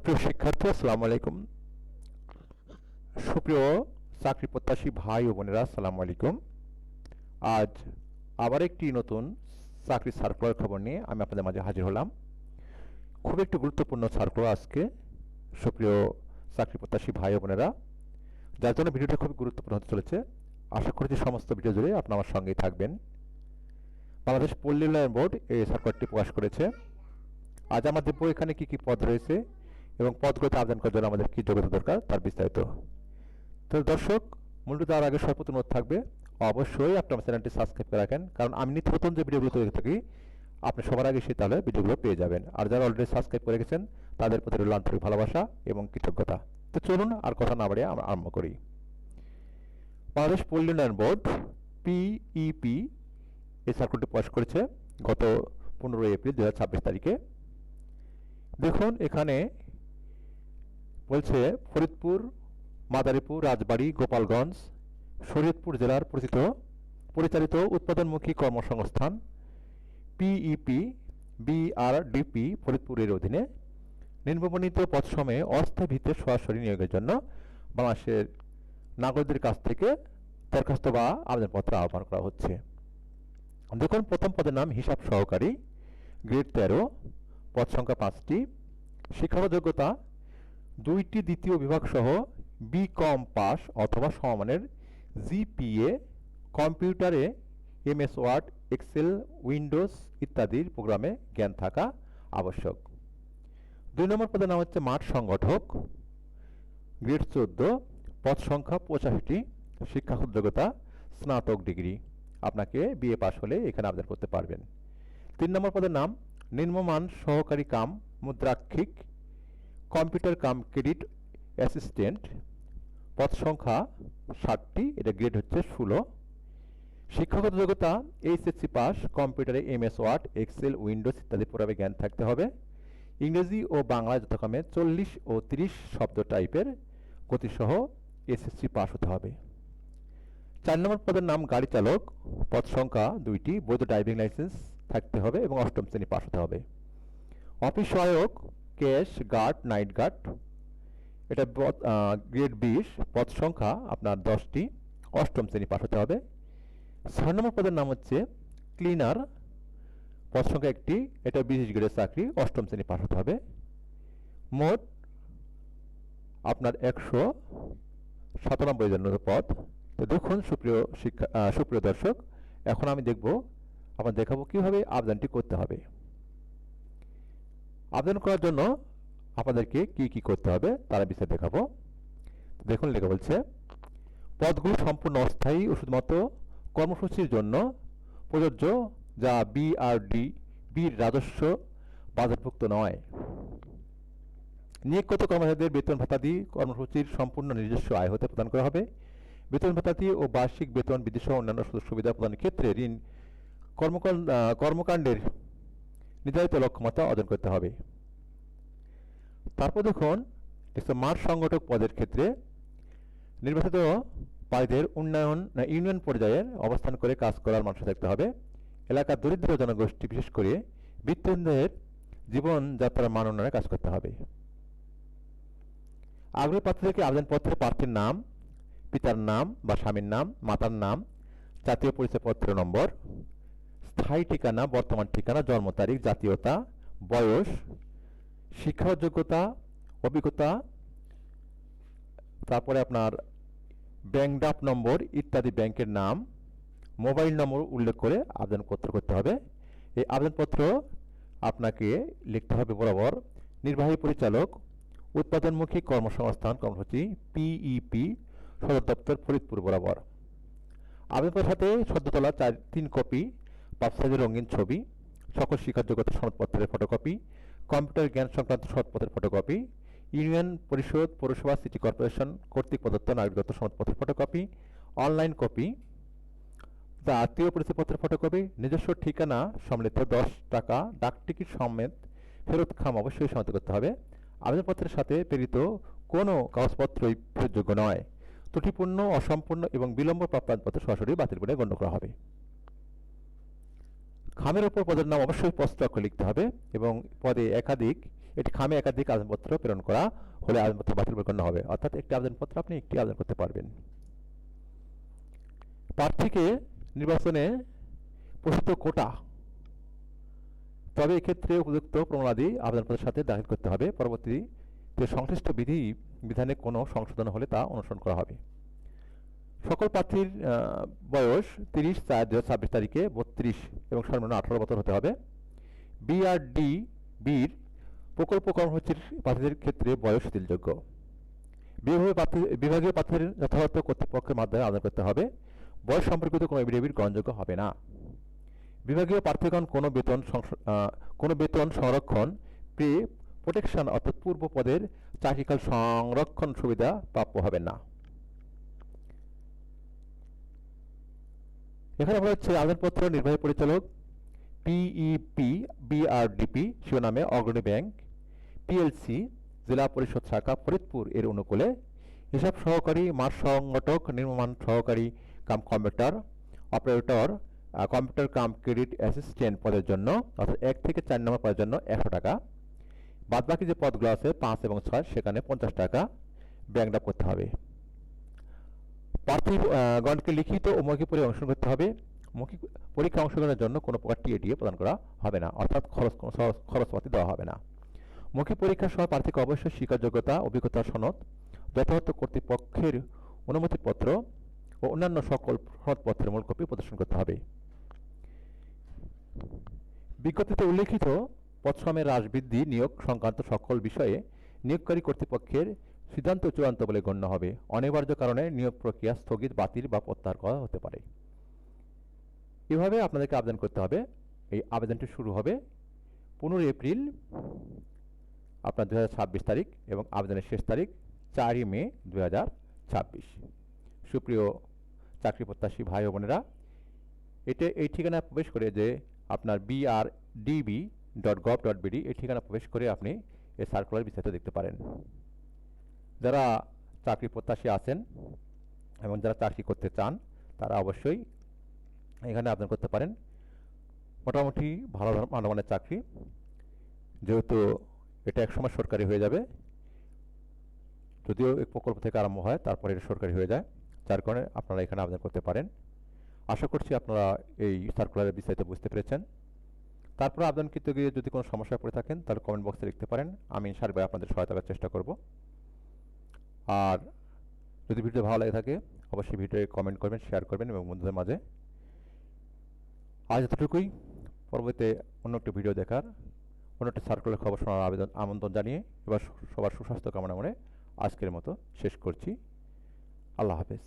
সুপ্রিয় শিক্ষার্থী, আসসালামু আলাইকুম। সুপ্রিয় চাকরি প্রত্যাশী ভাই ও বোনেরা, আসসালামু আলাইকুম। আজ আবার একটি নতুন চাকরি সার্কুলার খবর নিয়ে আমি আপনাদের মাঝে হাজির হলাম। খুব একটি গুরুত্বপূর্ণ সার্কুলার আজকে, সুপ্রিয় চাকরি প্রত্যাশী ভাই ও বোনেরা, যার জন্য ভিডিওটা খুব গুরুত্বপূর্ণ হতে চলেছে। আশা করি যে সমস্ত ভিডিও জুড়ে আপনারা আমার সঙ্গেই থাকবেন। বাংলাদেশ পল্লী উন্নয়ন বোর্ড এই সার্কুলারটি প্রকাশ করেছে। আজ আমরা দেখব এখানে কি কি পদ রয়েছে এবং পদগুলোতে আবেদন করার জন্য আমাদের কি যোগ্যতা দরকার তার বিস্তারিত। তো দর্শক, মূলত তার আগে সর্বপ্রথম অনুরোধ থাকবে অবশ্যই আপনি আমার চ্যানেলটি সাবস্ক্রাইব করে রাখেন, কারণ আমি নিত্য নতুন যে ভিডিওগুলো তৈরি থাকি আপনি সবার আগে সেই তাহলে ভিডিওগুলো পেয়ে যাবেন। আর যারা অলরেডি সাবস্ক্রাইব করে গেছেন তাদের প্রতি রইল আন্তরিক ভালোবাসা এবং কৃতজ্ঞতা। তো চলুন আর কথা না বাড়িয়ে আমরা আরম্ভ করি। বাংলাদেশ পল্লী উন্নয়ন বোর্ড পিইপি এই সার্কুলারটি প্রকাশ করেছে গত 15 এপ্রিল 2026 তারিখে। দেখুন এখানে বলছে ফরিদপুর, মাদারীপুর, রাজবাড়ী, গোপালগঞ্জ, শরীয়তপুর জেলার পরিচালিত উৎপাদনমুখী কর্মসংস্থান পিইপি বিআরডিপি ফরিদপুরের অধীনে নিম্নবর্ণিত পদসমূহে অস্থায়ী ভিত্তিতে সরাসরি নিয়োগের জন্য বাংলাদেশের নাগরিকদের কাছ থেকে দরখাস্ত বা আবেদনপত্র আহ্বান করা হচ্ছে। দেখুন প্রথম পদের নাম হিসাব সহকারী, গ্রেড 13, পদ সংখ্যা 5টি। শিক্ষাগত যোগ্যতা 2টি দ্বিতীয় বিভাগ সহ বিকম পাস অথবা সমমানের জিপিএ, কম্পিউটারে এমএস ওয়ার্ড, এক্সেল, উইন্ডোজ ইত্যাদির প্রোগ্রামে জ্ঞান থাকা আবশ্যক। 2 নম্বর পদের নাম হচ্ছে মাঠ সংগঠক, গ্রেড 14, পদ সংখ্যা 85টি। শিক্ষাগত যোগ্যতা স্নাতক ডিগ্রি, আপনাকে বিএ পাস হলে এখানে আবেদন করতে পারবেন। 3 নম্বর পদের নাম নিম্নমান সহকারী কাম মুদ্রাক্ষিক, কম্পিউটার কাম ক্রেডিট অ্যাসিস্ট্যান্ট, পদ সংখ্যা 60টি, এটা গ্রেড হচ্ছে 16। শিক্ষাগত যোগ্যতা এইচএসসি পাস, কম্পিউটারে এমএস ওয়ার্ড, এক্সেল, উইন্ডোজ ইত্যাদি প্রোগ্রামে জ্ঞান থাকতে হবে। ইংরেজি ও বাংলা যথাক্রমে 40 ও 30 শব্দ টাইপের গতিসহ এসএসসি পাস হতে হবে। 4 নম্বর পদের নাম গাড়ি চালক, পদ সংখ্যা 2টি, বৈধ ড্রাইভিং লাইসেন্স থাকতে হবে এবং 8ম শ্রেণী পাস হতে হবে। অফিস সহায়ক, ক্যাশ গার্ড, নাইট গার্ড, এটা গ্রেড 20, পদ সংখ্যা আপনার 10টি, 8ম শ্রেণী পাস হতে হবে। 6 নম্বর পদের নাম হচ্ছে ক্লিনার, পদ সংখ্যা 1টি, এটা 20 গ্রেডের চাকরি, 8ম শ্রেণী পাস হতে হবে। মোট আপনার 197 জন পদ। তো দেখুন সুপ্রিয় দর্শক, এখন আমি দেখাবো কিভাবে আবেদনটি করতে হবে। আবেদন করার জন্য আপনাদেরকে কি কি করতে হবে তারা বিস্তারিত দেখাবো। দেখুন লেখা বলছে পদগুলো সম্পূর্ণ অস্থায়ী ও শুধুমাত্র কর্মসূচির জন্য প্রযোজ্য, যা বিআরডিবির রাজস্ব বাজারভুক্ত নয়। নিয়োগকৃত কর্মচারীদের বেতন ভাতাদি কর্মসূচির সম্পূর্ণ নিজস্ব আয় হতে প্রদান করা হবে। বেতন ভাতাদি ও বার্ষিক বেতন বৃদ্ধি সহ অন্যান্য সুযোগ সুবিধা প্রদানের ক্ষেত্রে ঋণ কর্মকাণ্ডের নির্ধারিত লক্ষ্যমাত্রা অর্জন করতে হবে। তারপর দেখুন মাঠ সংগঠক পদের ক্ষেত্রে নির্বাচিত প্রার্থীদের ইউনিয়ন পর্যায়ে অবস্থান করে কাজ করার মানসিকতা থাকতে হবে। এলাকার দরিদ্র জনগোষ্ঠী বিশেষ করে বৃত্তহীনদের জীবনযাত্রার মান উন্নয়নে কাজ করতে হবে। আগ্রহী প্রার্থীদেরকে আবেদনপত্রে প্রার্থীর নাম, পিতার নাম বা স্বামীর নাম, মাতার নাম, জাতীয় পরিচয়পত্র নম্বর, স্থায়ী ঠিকানা, বর্তমান ঠিকানা, জন্ম তারিখ, জাতীয়তা, বয়স, শিক্ষাগত যোগ্যতা, অভিজ্ঞতা, তারপরে আপনার ব্যাংক ড্রাফট নম্বর ইত্যাদি, ব্যাংকের নাম, মোবাইল নম্বর উল্লেখ করে আবেদনপত্র করতে হবে। এই আবেদনপত্র আপনাকে লিখতে হবে বরাবর নির্বাহী পরিচালক, উৎপাদনমুখী কর্মসংস্থান কর্মসূচি পিইপি, সদর দপ্তর, ফরিদপুর বরাবর। আবেদনপত্রের সাথে সদ্য তোলা 3 কপি পাসপোর্ট সাইজের রঙিন ছবি, সকল শিক্ষার যোগ্যতা সনদপত্রের ফটোকপি, কম্পিউটার জ্ঞান সংক্রান্ত সনদপত্রের ফটোকপি, ইউনিয়ন পরিষদ, পৌরসভা, সিটি কর্পোরেশন কর্তৃক প্রদত্ত নাগরিকত্ব সনদপত্রের ফটোকপি, অনলাইন কপি, জাতীয় পরিচয়পত্রের ফটোকপি, নিজস্ব ঠিকানা সম্মিলিত 10 টাকা ডাকটিকিট সমেত ফেরত খাম অবশ্যই সনাক্ত করতে হবে। আবেদনপত্রের সাথে প্রেরিত কোনো কাগজপত্রই ফেরতযোগ্য নয়। ত্রুটিপূর্ণ, অসম্পূর্ণ এবং বিলম্ব প্রাপ্ত আবেদনপত্র সরাসরি বাতিল বলে গণ্য করা হবে। খামের ওপর পদের নাম অবশ্যই স্পষ্ট অক্ষরে লিখতে হবে এবং পদে একাধিক এটি খামে একাধিক আবেদনপত্র প্রেরণ করা হলে আবেদনপত্র বাতিল গণ্য হবে। অর্থাৎ একটি আবেদনপত্র আপনি একটি আবেদন করতে পারবেন। প্রার্থীকে নির্বাচনে প্রসূত কোটা, তবে এক্ষেত্রে উপযুক্ত প্রমাণাদি আবেদনপত্রের সাথে দাখিল করতে হবে। পরবর্তীতে সংশ্লিষ্ট বিধানে কোনো সংশোধন হলে তা অনুসরণ করা হবে। সকল প্রার্থীর বয়স 30/4/2026 তারিখে 32 এবং সর্বনিম্ন 18 বছর হতে হবে। বিআরডিবির প্রকল্প কর্মসূচির প্রার্থীদের ক্ষেত্রে বয়স শিথিলযোগ্য। বিভাগীয় প্রার্থীদের যথাযথ কর্তৃপক্ষের মাধ্যমে আবেদন করতে হবে। বয়স সম্পর্কিত কোনো এফিডেভিট গ্রহণযোগ্য হবে না। বিভাগীয় প্রার্থীগণ কোনো বেতন সংরক্ষণ, প্রি প্রোটেকশন অর্থাৎ পূর্ব পদের চাকরিকাল সংরক্ষণ সুবিধা প্রাপ্য হবেন না। এখানে বলা হচ্ছে আবেদনপত্র নির্বাহী পরিচালক পিইপি বিআরডিপি শিরোনামে অগ্রণী ব্যাংক পিএলসি জেলা পরিষদ শাখা ফরিদপুর এর অনুকূলে হিসাব সহকারী, মাঠ সংগঠক, নির্মাণ সহকারী কাম কম্পিউটার অপারেটর, কম্পিউটার কাম ক্রেডিট অ্যাসিস্ট্যান্ট পদের জন্য অর্থাৎ 1 থেকে 4 নম্বর পদের জন্য 100 টাকা। বাদবাকি যে পদগুলো আছে 5 এবং 6 সেখানে 50 টাকা ব্যাংক ড্রাফট করতে হবে। প্রার্থীগণকে লিখিত ও মৌখিক পরীক্ষায় অংশগ্রহণ করতে হবে। মৌখিক পরীক্ষা অংশগ্রহণের জন্য কোনো প্রকার টিএডিএ প্রদান করা হবে না, অর্থাৎ খরচপাতি দেওয়া হবে না। মৌখিক পরীক্ষা সহ প্রার্থীকে অবশ্যই শিক্ষাযোগ্যতা, অভিজ্ঞতার সনদ, যথাযথ কর্তৃপক্ষের অনুমতিপত্র ও অন্যান্য সকল সনদপত্রের মূল কপি প্রদর্শন করতে হবে। বিজ্ঞপ্তিতে উল্লেখিত পদসমূহের হ্রাস বৃদ্ধি নিয়োগ সংক্রান্ত সকল বিষয়ে নিয়োগকারী কর্তৃপক্ষের সিদ্ধান্ত চূড়ান্ত বলে গণ্য হবে। অনিবার্য কারণে নিয়োগ প্রক্রিয়া স্থগিত, বাতিল বা প্রত্যাহার করা হতে পারে। এভাবে আপনাদেরকে আবেদন করতে হবে। এই আবেদনটি শুরু হবে 15 এপ্রিল আপনার 2026 তারিখ এবং আবেদনের শেষ তারিখ 4 মে 2026। সুপ্রিয় চাকরি প্রত্যাশী ভাই ও বোনেরা, এই ঠিকানায় প্রবেশ করে যে আপনার brdb.gov.bd এই ঠিকানা প্রবেশ করে আপনি এই সার্কুলার বিস্তারিত দেখতে পারেন। যারা চাকরি প্রত্যাশী আছেন এবং যারা চাকরি করতে চান তারা অবশ্যই এখানে আবেদন করতে পারেন। মোটামুটি ভালো মানের চাকরি, যেহেতু এটা একসময় সরকারি হয়ে যাবে, যদিও এই প্রকল্প থেকে আরম্ভ হয় তারপরে এটা সরকারি হয়ে যায়, যার কারণে আপনারা এখানে আবেদন করতে পারেন। আশা করছি আপনারা এই সার্কুলারের বিস্তারিত বুঝতে পেরেছেন। তারপর আবেদন করতে গিয়ে যদি কোনো সমস্যায় পড়ে থাকেন তাহলে কমেন্ট বক্সে লিখতে পারেন, আমি ইনশাআল্লাহ আপনাদের সহায়তা করার চেষ্টা করব। আর যদি ভিডিও ভালো লাগে থাকে অবশ্যই ভিডিওতে কমেন্ট করবেন, শেয়ার করবেন এবং বন্ধুদের মাঝে। আজ এতটুকুই। পরবর্তীতে অন্য একটি ভিডিও দেখার, অন্য একটি সার্কুলার খবর শোনার আমন্ত্রণ জানিয়ে এবার সবার সুস্বাস্থ্য কামনা করে আজকের মতো শেষ করছি। আল্লাহ হাফেজ।